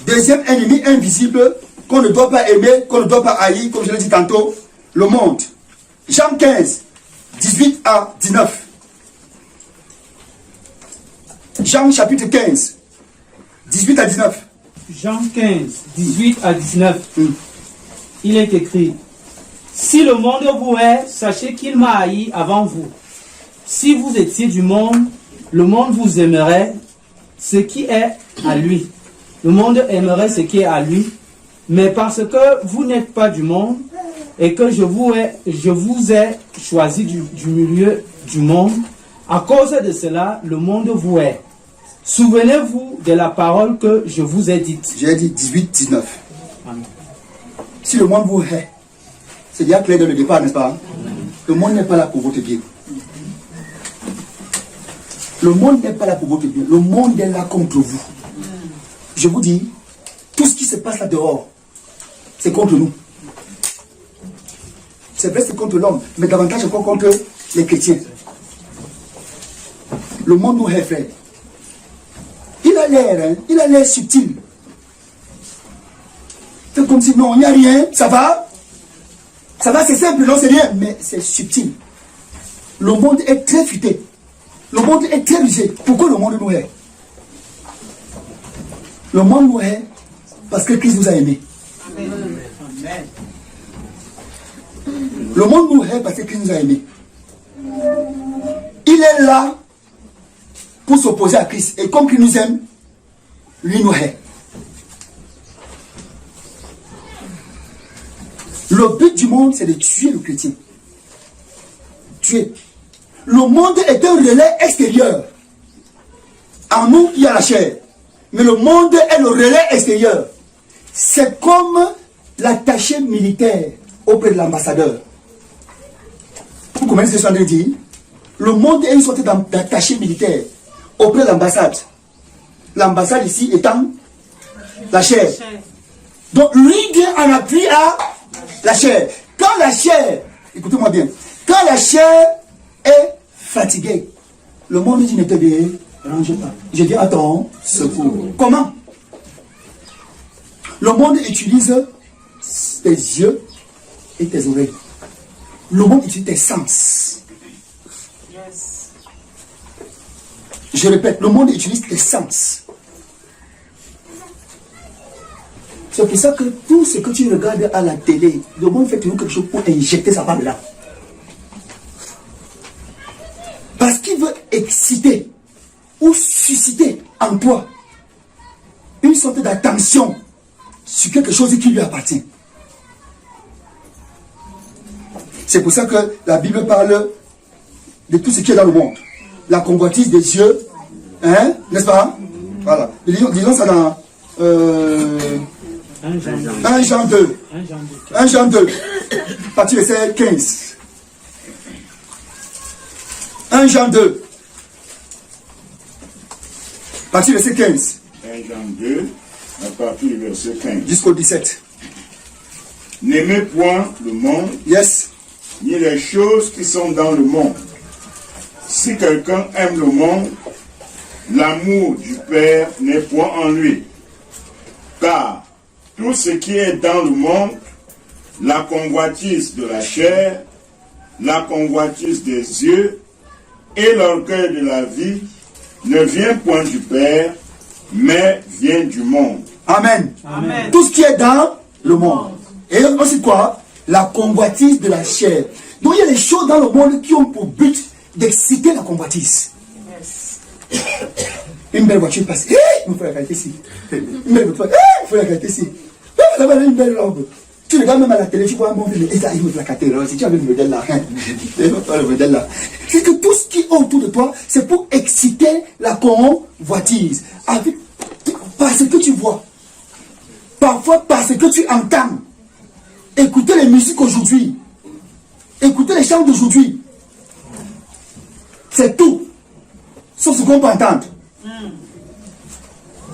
Deuxième ennemi invisible qu'on ne doit pas aimer, qu'on ne doit pas haïr, comme je l'ai dit tantôt, le monde. Jean 15, 18 à 19. Jean chapitre 15, 18 à 19. Jean 15, 18 à 19. Il est écrit: si le monde vous hait, sachez qu'il m'a haï avant vous. Si vous étiez du monde, le monde vous aimerait ce qui est à lui. Le monde aimerait ce qui est à lui. Mais parce que vous n'êtes pas du monde et que je vous ai choisi du milieu du monde, à cause de cela, le monde vous hait. Souvenez-vous de la parole que je vous ai dite. J'ai dit 18, 19. Amen. Si le monde vous hait, c'est bien clair dès le départ, n'est-ce pas? Le monde n'est pas là pour votre bien. Le monde n'est pas là pour votre bien. Le monde est là contre vous. Je vous dis, tout ce qui se passe là dehors, c'est contre nous. C'est vrai, c'est contre l'homme, mais davantage encore contre les chrétiens. Le monde nous hait, frère. Il a l'air subtil. C'est comme si non, il n'y a rien, ça va, c'est simple, non, c'est rien, mais c'est subtil. Le monde est très futé. Le monde est très rusé. Pourquoi le monde nous hait? Le monde nous hait parce que Christ nous a aimés. Amen. Le monde nous hait parce que Christ nous a aimés. Il est là pour s'opposer à Christ. Et comme Christ nous aime, lui nous hait. Le but du monde, c'est de tuer le chrétien. Tuer. Le monde est un relais extérieur. En nous, il y a la chair. Mais le monde est le relais extérieur. C'est comme l'attaché militaire auprès de l'ambassadeur. Vous comprenez ce que je suis en train de dire? Le monde est une sorte d'attaché militaire auprès de l'ambassade. L'ambassade ici étant la chair. Donc lui vient en appui à la chair. Quand la chair, écoutez-moi bien, quand la chair est fatiguée, le monde dit ne te dérange pas. Je dis à ton secours. Comment? Le monde utilise tes yeux et tes oreilles. Le monde utilise tes sens. Je répète, le monde utilise tes sens. C'est pour ça que tout ce que tu regardes à la télé, le monde fait toujours quelque chose pour injecter sa part là. Parce qu'il veut exciter ou susciter en toi une sorte d'attention sur quelque chose qui lui appartient. C'est pour ça que la Bible parle de tout ce qui est dans le monde. La convoitise des yeux, hein, n'est-ce pas? Voilà. Disons ça dans 1 Jean 2. 1 Jean 2. Partie verset 15. 1 Jean 2. Partie verset 15. 1 Jean 2, à partir du verset 15. Jusqu'au 17. N'aimez point le monde, Yes. ni les choses qui sont dans le monde. Si quelqu'un aime le monde, l'amour du Père n'est point en lui. Car tout ce qui est dans le monde, la convoitise de la chair, la convoitise des yeux et l'orgueil de la vie, ne vient point du Père, mais vient du monde. Amen. Amen. Tout ce qui est dans le monde. Et aussi quoi? La convoitise de la chair. Donc il y a des choses dans le monde qui ont pour but d'exciter la convoitise. Yes. Une belle voiture passe. Il faut la qualité ici. Une belle voiture passe. Il faut la qualité ici. Une belle robe. Tu regardes même à la télé, tu vois un bon film. Et ça, il faut la qualité. Si tu as le modèle là. Le modèle là. C'est que tout ce qui est autour de toi, c'est pour exciter la convoitise. Parce que tu vois. Parfois parce que tu entends. Écoutez les musiques aujourd'hui. Écoutez les chants d'aujourd'hui. C'est tout. Sauf ce qu'on peut entendre.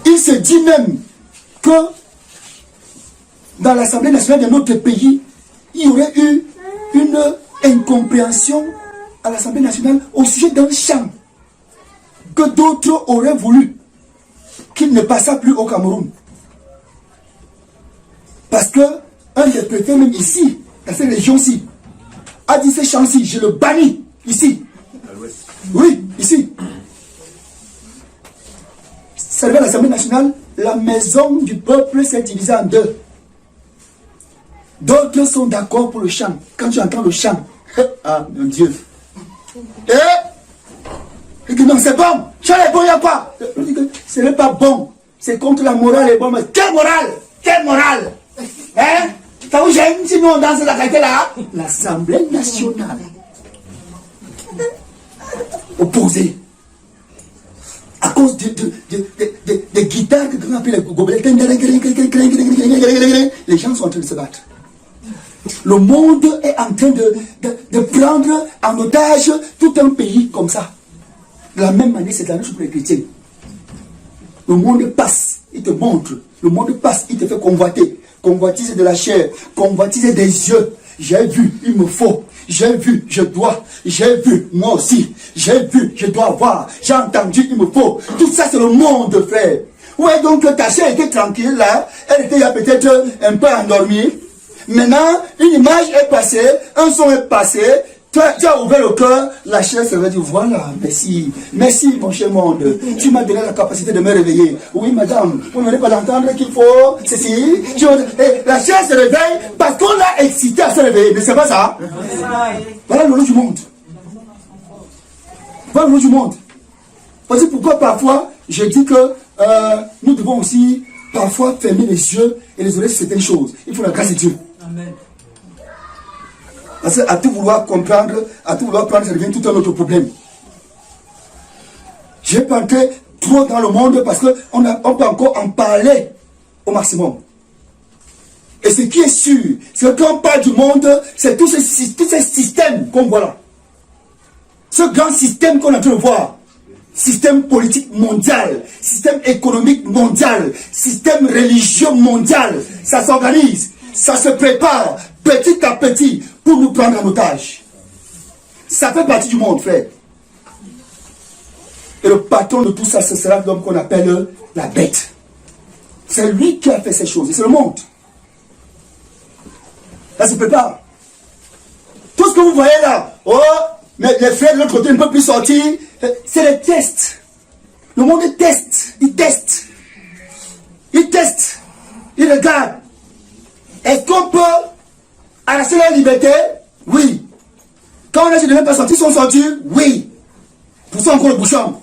Il se dit même que dans l'Assemblée nationale de notre pays, il y aurait eu une incompréhension à l'Assemblée nationale au sujet d'un chant que d'autres auraient voulu qu'il ne passât plus au Cameroun. Parce que un des préfets, même ici, dans cette région-ci, a dit ces champs-ci, je le bannis, ici. Oui, ici. C'est à l'Assemblée nationale, la maison du peuple s'est divisée en deux. D'autres sont d'accord pour le chant. Quand tu entends le chant, ah mon Dieu. Et que non, c'est bon. Chant est bon, il n'y a pas. Ce n'est pas bon. C'est contre la morale et bon. Mais quelle morale? Quelle morale? Hein? T'as vu, si nous on danse la qualité là? L'Assemblée nationale. Opposé. À cause des guitares que l'on appelle les gobelets. Les gens sont en train de se battre. Le monde est en train de prendre en otage tout un pays comme ça. De la même manière, c'est la même chose pour les chrétiens. Le monde passe, il te montre. Le monde passe, il te fait convoiter. Convoitiser de la chair, convoitiser des yeux. J'ai vu, il me faut. J'ai vu, je dois. J'ai vu, moi aussi. J'ai vu, je dois avoir. J'ai entendu, il me faut. Tout ça, c'est le monde, frère. Ouais, donc ta chair était tranquille là. Elle était peut-être un peu endormie. Maintenant, une image est passée, un son est passé. Tu as ouvert le cœur, la chair se va dire, voilà, merci, merci mon cher monde, tu m'as donné la capacité de me réveiller. Oui madame, vous n'allez pas d'entendre qu'il faut ceci. Et la chair se réveille parce qu'on l'a excité à se réveiller, mais c'est pas ça. Voilà le lot du monde. Voilà le lot du monde. Voici pourquoi parfois, je dis que nous devons aussi parfois fermer les yeux et les oreilles sur certaines choses. Il faut la grâce de Dieu. Amen. Parce qu'à tout vouloir comprendre, à tout vouloir prendre, ça devient tout un autre problème. Je vais pas entrer trop dans le monde parce qu'on peut encore en parler au maximum. Et ce qui est sûr, c'est que quand on parle du monde, c'est tous ces systèmes qu'on voit là. Ce grand système qu'on est en train de voir. Système politique mondial, système économique mondial, système religieux mondial. Ça s'organise, ça se prépare petit à petit pour nous prendre en otage. Ça fait partie du monde, frère. Et le patron de tout ça, ce sera l'homme qu'on appelle la bête. C'est lui qui a fait ces choses, et c'est le monde. Ça se prépare. Tout ce que vous voyez là, oh, mais les frères de l'autre côté ne peuvent plus sortir, c'est les tests. Le monde teste, il teste. Il teste, il regarde. Est-ce qu'on peut arracher la liberté? Oui. Quand on a dit de ne même pas sortir, ils sont sortis? Oui. Pour ça, encore le bouchon.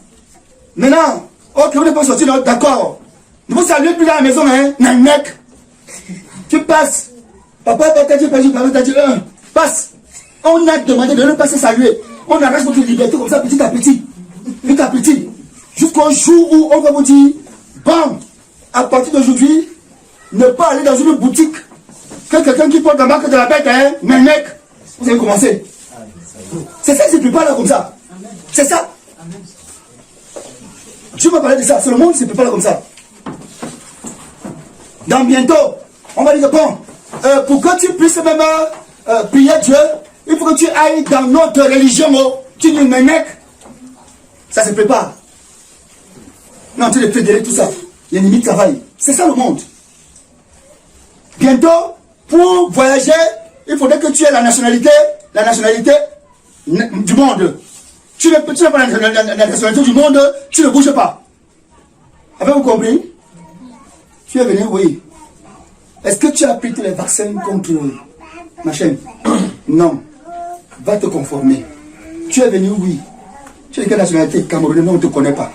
Maintenant, ok, on n'est pas sorti, d'accord. Ne vous saluez plus dans la maison, hein? Mec. Tu passes. Papa t'a dit, papa t'a dit, passe. On a demandé de ne pas se saluer. On arrache votre liberté comme ça, petit à petit. Petit à petit. Jusqu'au jour où on va vous dire, bon, à partir d'aujourd'hui, ne pas aller dans une boutique que quelqu'un qui porte la marque de la bête, hein, mais mec, vous allez commencer. C'est ça, c'est plus pas là comme ça. C'est ça. Dieu m'a parlé de ça. C'est le monde qui se prépare là comme ça. Dans bientôt, on va dire, bon, pour que tu puisses même prier Dieu, il faut que tu ailles dans notre religion. Tu dis, mais mec, ça se prépare. On est en train de fédérer tout ça. L'ennemi travaille. C'est ça le monde. Bientôt, pour voyager, il faudrait que tu aies la nationalité du monde. Tu n'as pas la nationalité du monde, tu ne bouges pas. Avez-vous compris? Tu es venu, oui. Est-ce que tu as pris tous les vaccins contre machin? Non. Va te conformer. Tu es venu, oui. Tu es de quelle nationalité? Camerounais, non, on ne te connaît pas.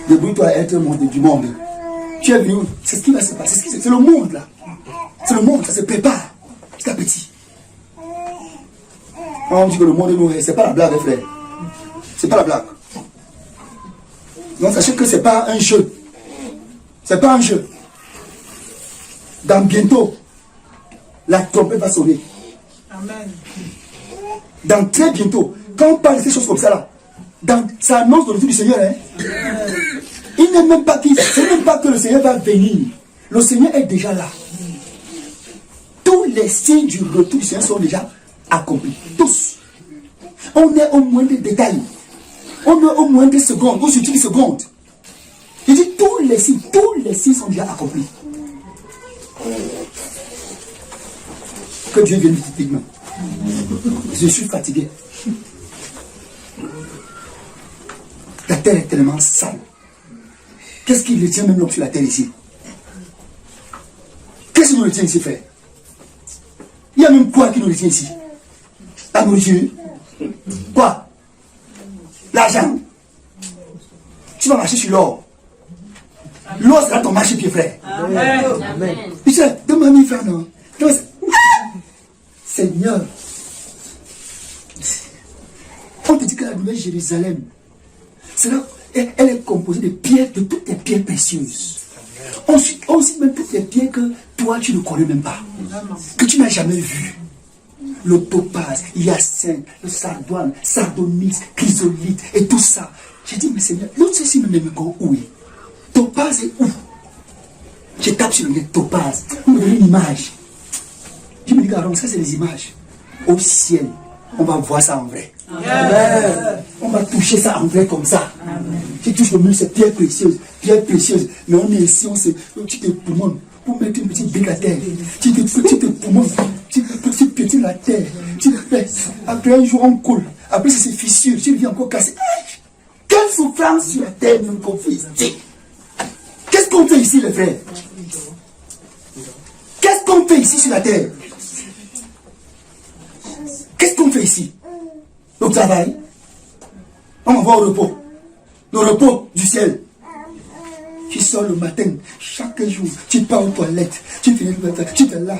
Débrouille-toi à être du monde. Tu es venu, c'est ce qui va se passer. C'est le monde là. C'est le monde, ça se prépare. Petit à petit. On dit que le monde est nous, c'est pas la blague, frère. C'est pas la blague. Donc sachez que c'est pas un jeu. C'est pas un jeu. Dans bientôt, la trompette va sonner. Amen. Dans très bientôt, quand on parle de ces choses comme ça là, ça annonce le retour du Seigneur. Hein? Il n'est même pas que le Seigneur va venir. Le Seigneur est déjà là. Tous les signes du retour du Seigneur sont déjà accomplis. Tous. On est au moins des détails. On est au moins des secondes, ou surtout des secondes. Il dit tous les signes sont déjà accomplis. Que Dieu vienne vite. Je suis fatigué. La terre est tellement sale. Qu'est-ce qui retient même l'homme sur la terre ici? Qu'est-ce qui nous retient ici, frère? Il y a même quoi qui nous retient ici? La nourriture? Quoi? L'argent? Tu vas marcher sur l'or. L'or sera ton marché-pied, frère. Amen. Tu sais, demande mes frères, non? Seigneur, on te dit que la nouvelle Jérusalem, elle est composée de pierres, de toutes les pierres précieuses. Ensuite, même toutes les pierres que toi, tu ne connais même pas. Que tu n'as jamais vues. Le topaz, hyacinthe, le sardoine, sardonyx, chrysolite et tout ça. J'ai dit, mais Seigneur, l'autre ceci me met où est? Topaz est où? Je tape sur le net topaz. On me donne une image. Je me dis, ça c'est les images. Au ciel, on va voir ça en vrai. Amen. On va toucher ça en vrai comme ça. Amen. Tu touches le mur, c'est pierre précieuse. Mais on est ici, tu te poumonnes pour mettre une petite brique à terre. Tu te poumonnes, tu pétines la terre. Après un jour, on coule. Après, c'est fissure. Tu viens encore casser. Quelle souffrance sur la terre nous confie. Qu'est-ce qu'on fait ici, les frères? Qu'est-ce qu'on fait ici sur la terre? Qu'est-ce qu'on fait ici? Au travail. On va au repos. Le repos du ciel. Tu sors le matin, chaque jour, tu pars aux toilettes, tu finis le matin, tu te laves,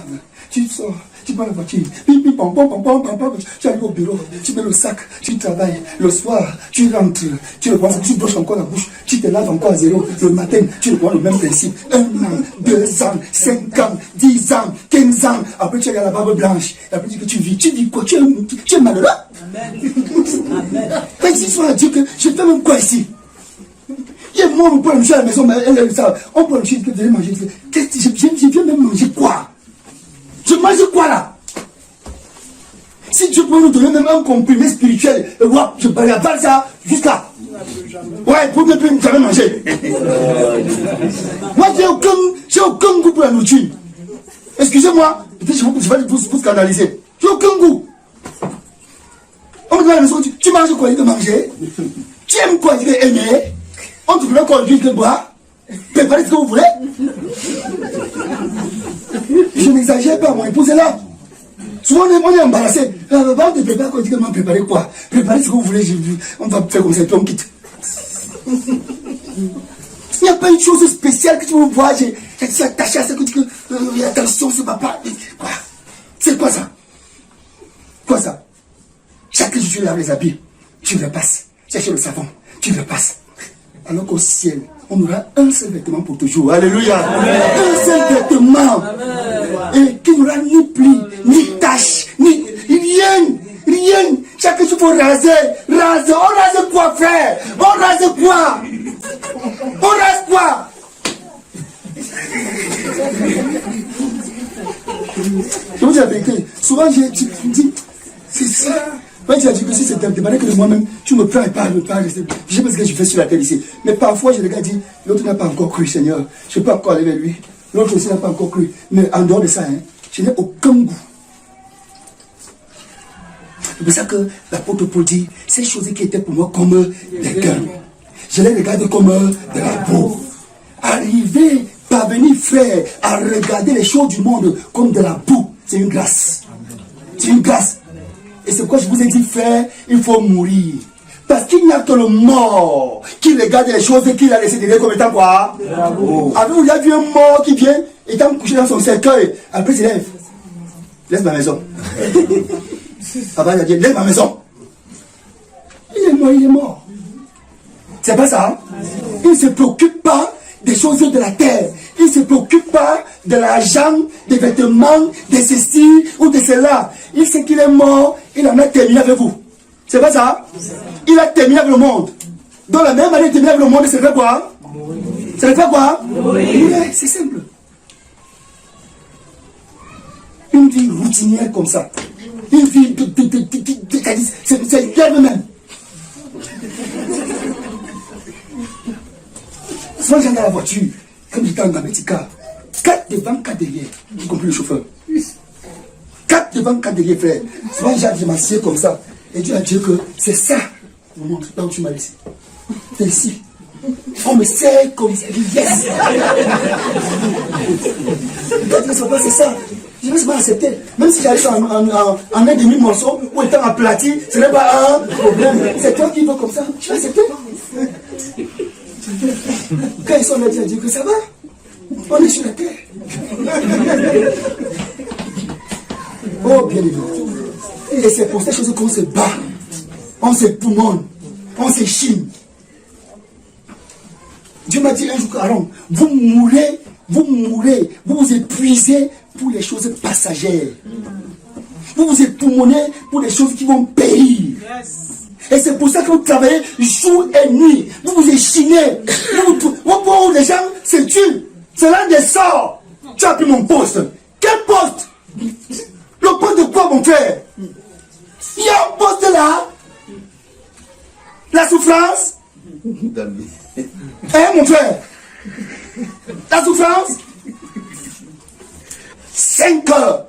tu sors, tu prends la voiture, tu arrives au bureau, tu mets le sac, tu travailles, le soir, tu rentres, tu reprends ça, tu brosses encore la bouche, tu te laves encore à zéro, le matin, tu reprends le même principe, 1 an, 2 ans, 5 ans, 10 ans, 15 ans, après tu as la barbe blanche, et après tu vis quoi? Tu es malheureux? Amen. Quand ils sont à dire que je fais même quoi ici? Et moi, on peut manger à la maison, mais on peut manger, je vais manger. Je viens même manger quoi? Je mange quoi là? Si Dieu peut nous donner même un comprimé spirituel, je avale ça jusqu'à. Ouais, pour ne plus jamais manger. Moi, j'ai aucun goût pour la nourriture. Excusez-moi, peut-être je vais vous scandaliser. J'ai aucun goût. On me dit à la maison, tu manges quoi? Il veut manger. Tu aimes quoi? Il veut aimer. On te voulait conduire que boire. Préparez ce que vous voulez. Je n'exagère pas, mon épouse est là. Souvent on est embarrassé. On te prépare qu'on dit comment préparer quoi? Préparez ce que vous voulez, on va faire comme ça et puis on quitte. Il n'y a pas une chose spéciale que tu veux voir. J'ai attaché à ça que tu dis attention, ce papa. Quoi? C'est quoi ça? Quoi ça? Chaque jour tu laves les habits, tu le passes. Cherche le savon, tu le passes. Alors qu'au ciel, on aura un seul vêtement pour toujours. Alléluia. Amen. Un seul vêtement. Amen. Et qui n'aura ni pli, ni tache, ni rien. Chaque jour, il faut raser. On rase quoi, frère? On rase quoi? On rase quoi? Je vous dis la vérité. Souvent, j'ai dit, c'est ça. Moi, tu as dit que si c'est demandé que de moi-même, tu me prends et pas. Je sais pas ce que je fais sur la terre ici. Mais parfois, je regarde, dit, l'autre n'a pas encore cru, Seigneur. Je ne peux pas encore aller vers lui. L'autre aussi n'a pas encore cru. Mais en dehors de ça, je n'ai aucun goût. C'est pour ça que l'apôtre Paul dit, ces choses qui étaient pour moi comme des gains, je les regarde comme de la boue. Arriver, parvenir, frère, à regarder les choses du monde comme de la boue, c'est une grâce. C'est une grâce. Et c'est quoi je vous ai dit, frère, il faut mourir. Parce qu'il n'y a que le mort qui regarde les choses et qui l'a laissé derrière comme étant quoi? Avez-vous déjà vu un mort qui vient, étant couché dans son cercueil, après il se lève. Laisse ma maison. Papa il a dit, laisse ma maison. Il est mort. C'est pas ça? Il ne se préoccupe pas des choses de la terre. Il ne se préoccupe pas de l'argent, des vêtements, de ceci ou de cela. Il sait qu'il est mort, il en a terminé avec vous. C'est pas ça? Il a terminé avec le monde. Dans la même année, il termine avec le monde, ça fait quoi? Ça fait quoi? C'est simple. Une vie routinière comme ça. Une vie c'est clair même. Souvent j'en ai la voiture, comme j'étais en petit car. 4 devant, 4 derrière, y compris le chauffeur. 4 devant, 4 derrière, frère. Souvent, j'ai m'assieds comme ça. Et Dieu a dit que c'est ça. Je me montre là où tu m'as laissé. C'est ici. On me sert comme ça. Yes! C'est ça. Je vais pas accepter. Même si j'arrive en un demi-morceau ou étant aplati, ce n'est pas un problème. C'est toi qui veux comme ça. Je vais accepter. Quand ils sont là, Dieu a dit que ça va. On est sur la terre. Oh, bien évidemment. Et c'est pour ces choses qu'on se bat. On se poumonne. On se chine. Dieu m'a dit un jour, Aaron, vous mourrez, vous vous épuisez pour les choses passagères. Vous vous époumonnez pour les choses qui vont périr. Et c'est pour ça que vous travaillez jour et nuit. Vous vous échinez. Les gens se tuent. C'est l'un des sorts. Tu as pris mon poste. Quel poste? Le poste de quoi, mon frère? Il y a un poste là. La souffrance. Hein, mon frère? La souffrance. 5 heures.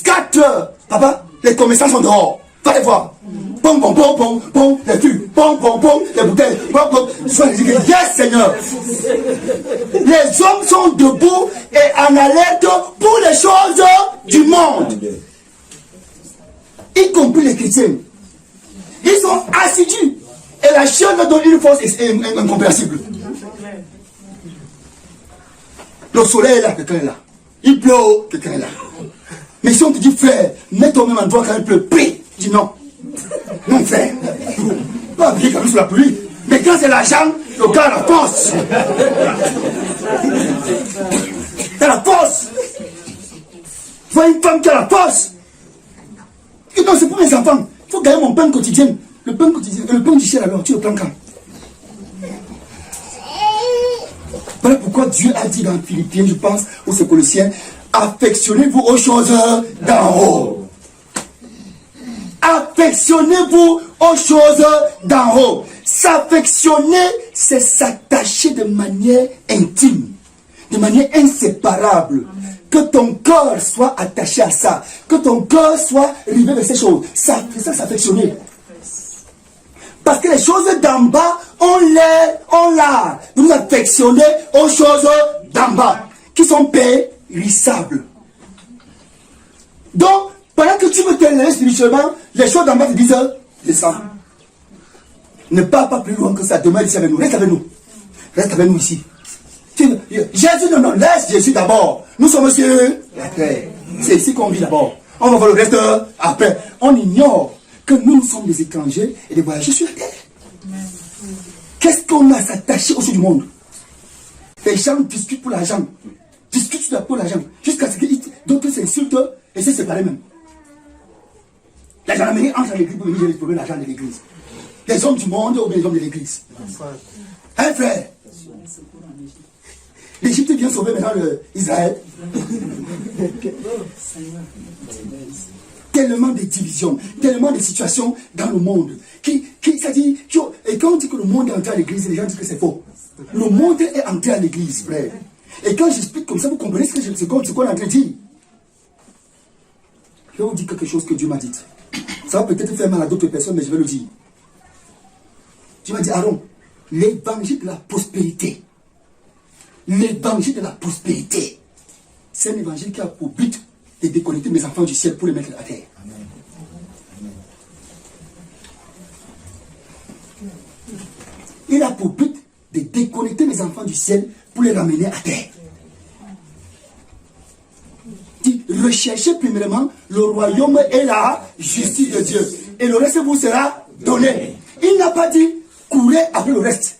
4 heures. Papa, les commerçants sont dehors. Va les voir. Pom, pom, pom, pom, pom, les tubes. Pom, pom, pom, les bouteilles. Pom, pom. Yes, Seigneur. Les hommes sont debout et en alerte pour les choses du monde. Y compris les chrétiens. Ils sont assidus. Et la chose dont une force est incompréhensible. Le soleil est là, quelqu'un est là. Il pleut, quelqu'un est là. Mais si on te dit, frère, mets au même endroit quand il pleut, prie. Dis non. Non, frère. Pas appuyer quand même sur la pluie. Mais quand c'est l'argent, le gars a la force. Il a la force. Tu vois une femme qui a la force. Et non, c'est pour mes enfants. Il faut gagner mon pain quotidien. Le pain quotidien, le pain du ciel alors, tu le prends quand? Voilà pourquoi Dieu a dit dans Philippiens, je pense, ou c'est Colossiens, affectionnez-vous aux choses d'en haut. Affectionnez-vous aux choses d'en haut. S'affectionner, c'est s'attacher de manière intime, de manière inséparable. Que ton cœur soit attaché à ça. Que ton cœur soit rivé vers ces choses. Ça, c'est ça, s'affectionner. Parce que les choses d'en bas, on l'a. Vous affectionnez aux choses d'en bas, qui sont périssables. Donc, pendant que tu veux t'élever spirituellement, les choses d'en bas te disent, descends. Ne pars pas plus loin que ça. Demain, ici avec nous. Reste avec nous. Reste avec nous ici. Jésus, non, laisse Jésus d'abord. Nous sommes sur la terre. C'est ici qu'on vit d'abord. On va voir le reste après. On ignore que nous sommes des étrangers et des voyageurs sur la terre. Qu'est-ce qu'on a à s'attacher au sud du monde? Les gens discutent pour l'argent. Discutent pour l'argent. Jusqu'à ce que d'autres s'insultent et se séparent même. La gendarmerie entre à l'église pour venir récupérer l'argent de l'église. Les hommes du monde ou bien les hommes de l'église. Hein, frère? L'Égypte vient sauver maintenant Israël. Tellement de divisions, tellement de situations dans le monde. Ça dit, et quand on dit que le monde est entré à l'église, les gens disent que c'est faux. Le monde est entré à l'église, frère. Et quand j'explique comme ça, vous comprenez ce qu'on est en train de dire. Je vais vous dire quelque chose que Dieu m'a dit. Ça va peut-être faire mal à d'autres personnes, mais je vais le dire. Dieu m'a dit, Aaron, l'évangile de la prospérité. L'évangile de la prospérité. C'est un évangile qui a pour but de déconnecter mes enfants du ciel pour les mettre à terre. Il a pour but de déconnecter mes enfants du ciel pour les ramener à terre. Recherchez premièrement le royaume et la justice de Dieu. Et le reste vous sera donné. Il n'a pas dit courez après le reste.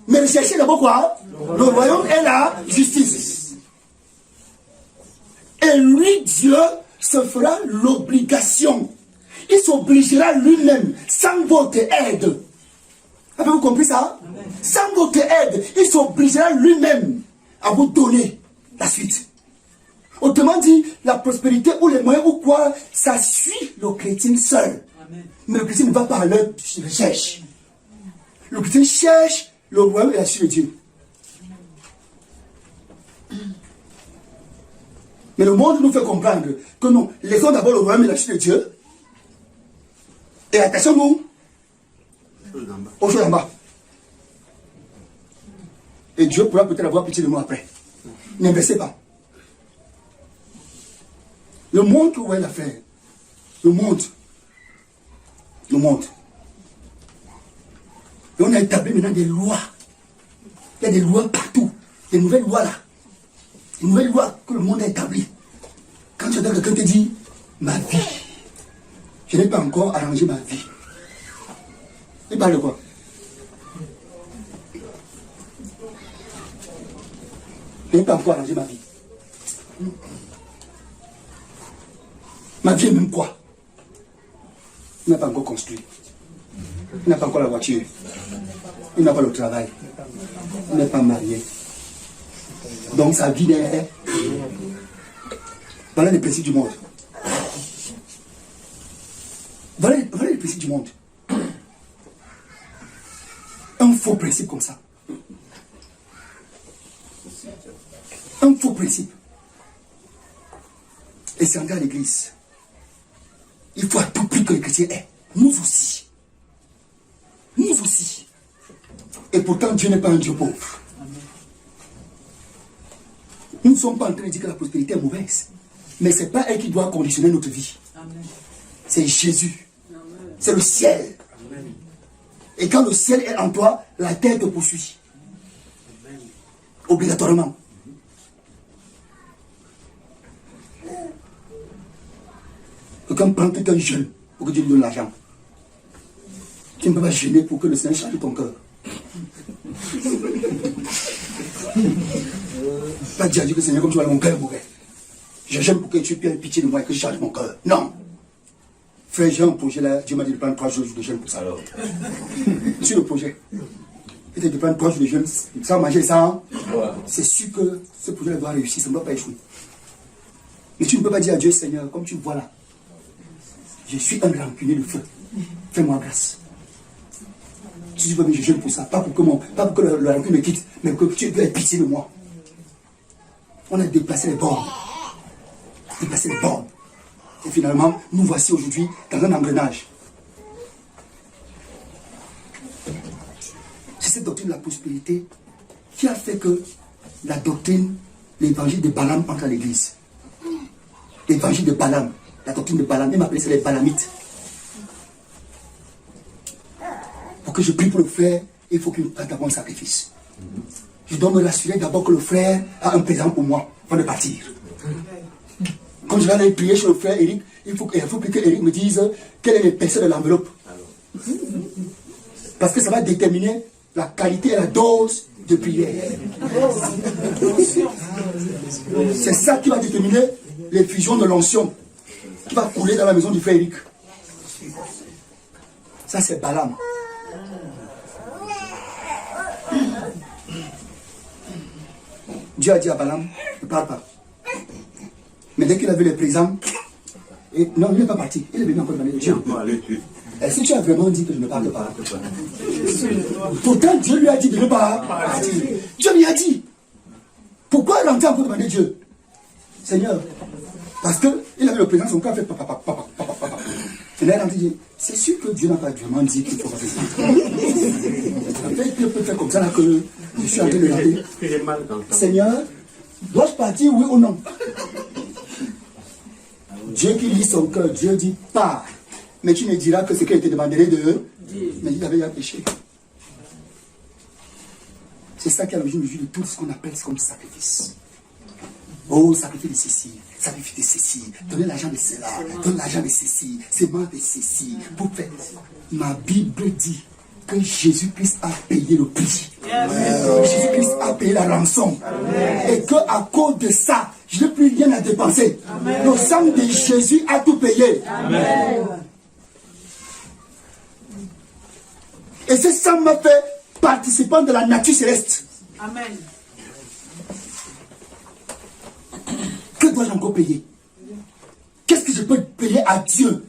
Mais recherchez d'abord quoi? Le royaume et la justice. Et lui, Dieu, se fera l'obligation. Il s'obligera lui-même, sans votre aide. Avez-vous compris ça? Sans votre aide, il s'obligera lui-même à vous donner la suite. Autrement dit, la prospérité ou les moyens ou quoi, ça suit le chrétien seul. Amen. Mais le chrétien ne va pas à leur recherche. Le chrétien cherche le royaume et la suite de Dieu. Mais le monde nous fait comprendre que non, laissons d'abord le royaume et la chute de Dieu. Et attachons-nous aux choses en bas. Et Dieu pourra peut-être avoir pitié de nous après. N'investez pas. Le monde que vous voyez l'affaire, le monde. Et on a établi maintenant des lois. Il y a des lois partout. Des nouvelles lois là. Des nouvelles lois que le monde a établies. Quand tu entends quelqu'un te dit, ma vie, je n'ai pas encore arrangé ma vie. Il parle de quoi? Je n'ai pas encore arrangé ma vie. Ma vie est même quoi? Il n'a pas encore construit. Il n'a pas encore la voiture. Il n'a pas le travail. Il n'est pas marié. Donc sa vie est... Voilà les principes du monde. Voilà les principes du monde. Un faux principe comme ça. Un faux principe. Et c'est entrer à l'église. Il faut à tout prix que les chrétiens aient. Nous aussi. Nous aussi. Et pourtant, Dieu n'est pas un Dieu pauvre. Nous ne sommes pas en train de dire que la prospérité est mauvaise. Mais ce n'est pas elle qui doit conditionner notre vie. C'est Jésus. C'est le ciel. Et quand le ciel est en toi, la terre te poursuit. Obligatoirement. Quelqu'un prend quelqu'un jeune pour que Dieu lui donne l'argent. Tu ne peux pas gêner pour que le Seigneur change ton cœur. Pas dire à Dieu que Seigneur, comme tu vois, mon cœur est mauvais. Je gêne pour que tu aies pitié de moi et que je change mon cœur. Non. Frère, j'ai un projet là, Dieu m'a dit de prendre 3 jours de jeûne pour ça. Alors. Sur le projet. Il était de prendre 3 jours de jeûne sans manger ça. C'est sûr que ce projet doit réussir, ça ne doit pas échouer. Mais tu ne peux pas dire à Dieu, Seigneur, comme tu vois là, je suis un rancunier de feu. Fais-moi grâce. Si tu veux, je jeûne pour ça. Pas pour que le rancune me quitte, mais que tu aies pitié de moi. On a déplacé les bornes. Déplacé les bornes. Et finalement, nous voici aujourd'hui dans un engrenage. C'est cette doctrine de la prospérité qui a fait que la doctrine, l'évangile de Balaam entre à l'église. L'évangile de Balaam, la doctrine de Balaam, il m'appelait ça les Balamites. Pour que je prie pour le frère, il faut qu'il fasse d'abord un sacrifice. Je dois me rassurer d'abord que le frère a un présent pour moi avant de partir. Quand je vais aller prier chez le frère Eric, il faut que Eric me dise quelle est l'épaisseur de l'enveloppe. Parce que ça va déterminer la qualité et la dose de prière. C'est ça qui va déterminer l'effusion de l'onction qui va couler dans la maison du frère Eric. Ça, c'est Balaam. Dieu a dit à Balaam, ne parle pas. Mais dès qu'il a vu les présents, non, il n'est pas parti. Il est venu encore demander Dieu. Est-ce que tu as vraiment dit que je ne parle pas? Pourtant, Dieu lui a dit de ne pas partir. Dieu lui a dit. Pourquoi il entend encore demander Dieu? Seigneur, parce qu'il avait le présent, son cœur fait papa. Et là, il a dit, c'est sûr que Dieu n'a pas vraiment dit qu'il faut faire ça. En fait, il peut faire comme ça là que je suis en train de demander. Seigneur, dois-je partir, oui ou non? Dieu qui lit son cœur, Dieu dit pas. Mais tu me diras que ce qui a été demandé de mais il avait déjà péché. C'est ça qui est à l'origine de tout ce qu'on appelle comme sacrifice. Oh, sacrifice de ceci, sacrifice de ceci, donnez l'argent de cela, donne l'argent de ceci, semence de ceci. Pour faire. Ma Bible dit que Jésus-Christ a payé le prix. Jésus-Christ a payé la rançon. Et qu'à cause de ça, je n'ai plus rien à dépenser. Le sang de Jésus a tout payé. Amen. Et ce sang m'a fait participant de la nature céleste. Amen. Que dois-je encore payer? Qu'est-ce que je peux payer à Dieu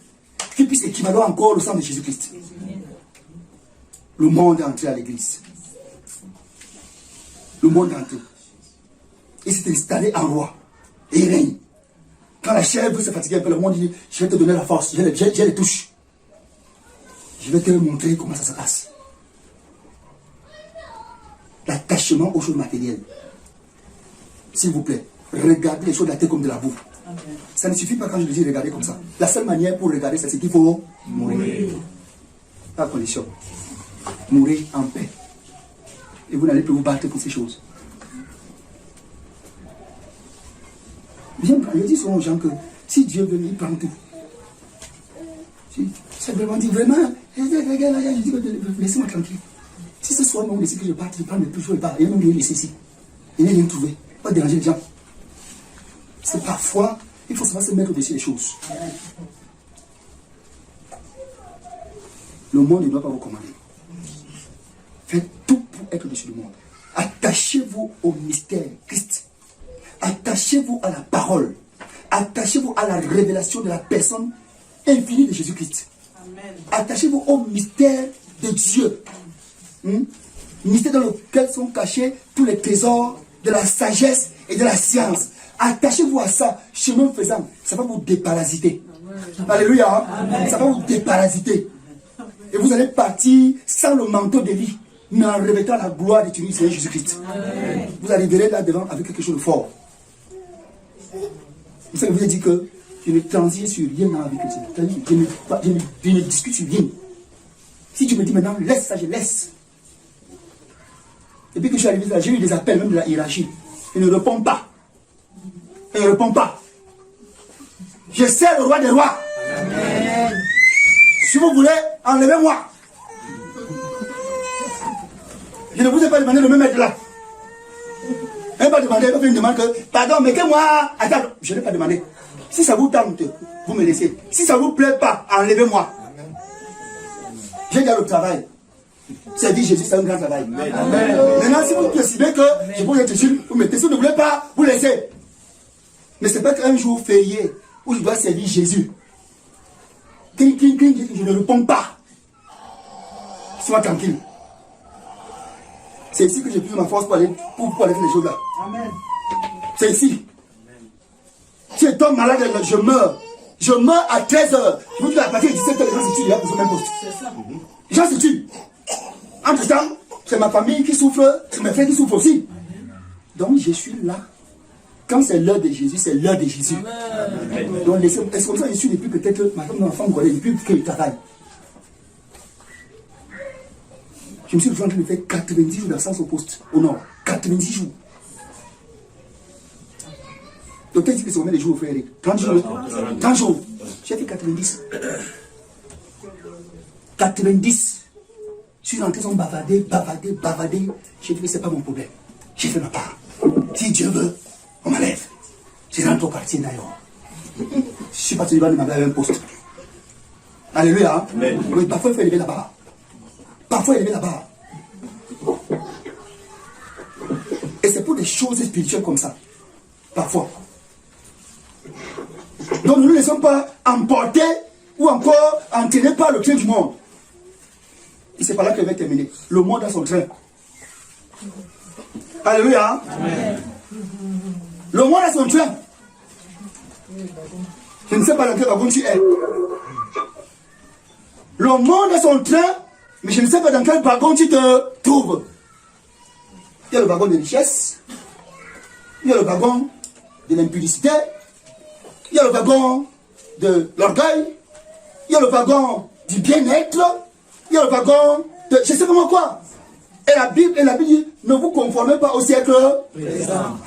qui puisse équivaloir encore le sang de Jésus-Christ? Le monde est entré à l'église. Le monde est entré. Il s'est installé en roi. Et il règne. Quand la chair veut se fatiguer un peu, le monde dit, je vais te donner la force, j'ai les touches. Je vais te montrer comment ça se passe. L'attachement aux choses matérielles. S'il vous plaît, regardez les choses de la tête comme de la boue. Ça ne suffit pas quand je dis regarder comme ça. La seule manière pour regarder, c'est qu'il faut mourir. Pas condition. Mourir en paix. Et vous n'allez plus vous battre pour ces choses. Je dis souvent aux gens que si Dieu veut, il prend tout. C'est vraiment dit, vraiment, je dis, laissez-moi tranquille. Si ce soir, on décide que je parte, je prends le plus chaud et pas. Et même lui, laisser ici. Il n'est rien trouvé. Pas déranger les gens. C'est parfois, il faut savoir se mettre au-dessus des choses. Le monde ne doit pas vous commander. Faites tout pour être au-dessus du monde. Attachez-vous au mystère Christ. Attachez-vous à la parole. Attachez-vous à la révélation de la personne infinie de Jésus-Christ. Attachez-vous au mystère de Dieu. Mystère dans lequel sont cachés tous les trésors de la sagesse et de la science. Attachez-vous à ça, chemin faisant. Ça va vous déparasiter. Alléluia. Ça va vous déparasiter. Et vous allez partir sans le manteau d'Élie, mais en revêtant la gloire de Dieu, Seigneur Jésus-Christ. Vous arriverez là devant avec quelque chose de fort. Vous savez, je vous ai dit que je ne transige sur rien dans la vie chrétienne. Je ne discute sur rien. Si tu me dis maintenant, laisse ça, je laisse. Depuis que je suis arrivé là, j'ai eu des appels même de la hiérarchie. Je ne réponds pas. Je ne réponds pas. Je sais le roi des rois. Amen. Si vous voulez, enlevez-moi. Je ne vous ai pas demandé de me mettre là. Je n'ai pas demandé, il m'a fait une demande que, pardon, mais que moi, attends, je n'ai pas demandé. Si ça vous tente, vous me laissez. Si ça ne vous plaît pas, enlevez-moi. J'ai déjà le travail. C'est dit Jésus, c'est un grand travail. Amen. Maintenant, si vous décidez que je peux être utile, vous mettez. Si vous ne voulez pas, vous laissez. Mais ce n'est pas qu'un jour férié où je dois servir Jésus. Je ne réponds pas. Sois tranquille. C'est ici que j'ai plus ma force pour aller faire les choses là. Amen. C'est ici. Si je tombe malade, je meurs. Je meurs à 13h. Je vous dis à partir de 17h, les gens se tuent. Il y a besoin d'un poste. Les gens se tuent. Entre temps, c'est ma famille qui souffre, c'est mes frères qui souffrent aussi. Donc je suis là. Quand c'est l'heure de Jésus, c'est l'heure de Jésus. Amen. Donc c'est comme ça que je suis depuis peut-être, ma femme connaît, depuis que je travaille. Je me suis retrouvé en train de faire 90 jours d'absence au poste, au nord. 90 jours. Donc qu'est-ce que c'est combien de jours, frère Eric? 30 jours. 30 jours. J'ai fait 90. 90. Je suis rentré sans bavarder. J'ai dit que ce n'est pas mon problème. J'ai fait ma part. Si Dieu veut, on m'enlève. Je rentre au quartier d'ailleurs. Je ne suis pas celui qui m'a donné un poste. Alléluia. Amen. Oui, parfois il faut élever là-bas. Et c'est pour des choses spirituelles comme ça. Parfois. Donc nous ne nous laissons pas emporter ou encore entraîner par le train du monde. Et c'est par là que je vais terminer. Le monde a son train. Alléluia. Amen. Le monde a son train. Je ne sais pas dans quel wagon tu es. Le monde a son train, mais je ne sais pas dans quel wagon tu te trouves. Il y a le wagon de richesse. Il y a le wagon de l'impudicité. Il y a le wagon de l'orgueil. Il y a le wagon du bien-être. Il y a le wagon de je sais pas quoi. Et la Bible dit, ne vous conformez pas au siècle présent.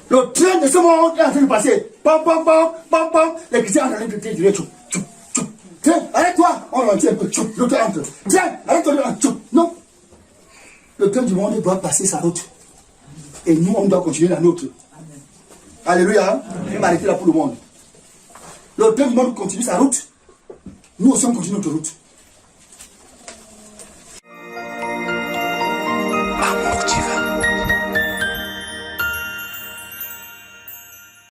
Le train de ce monde est en train de passer. Pam, pam, pam, pam, pam. Les chrétiens sont en train de dire, tiens, arrête-toi. On ralentit un peu. L'autre entre. Tiens, arrête-toi. Non. Le train du monde doit passer sa route. Et nous, on doit continuer la nôtre. Alléluia. Je vais m'arrêter là pour le monde. Le train du monde continue sa route. Nous aussi, on continue notre route.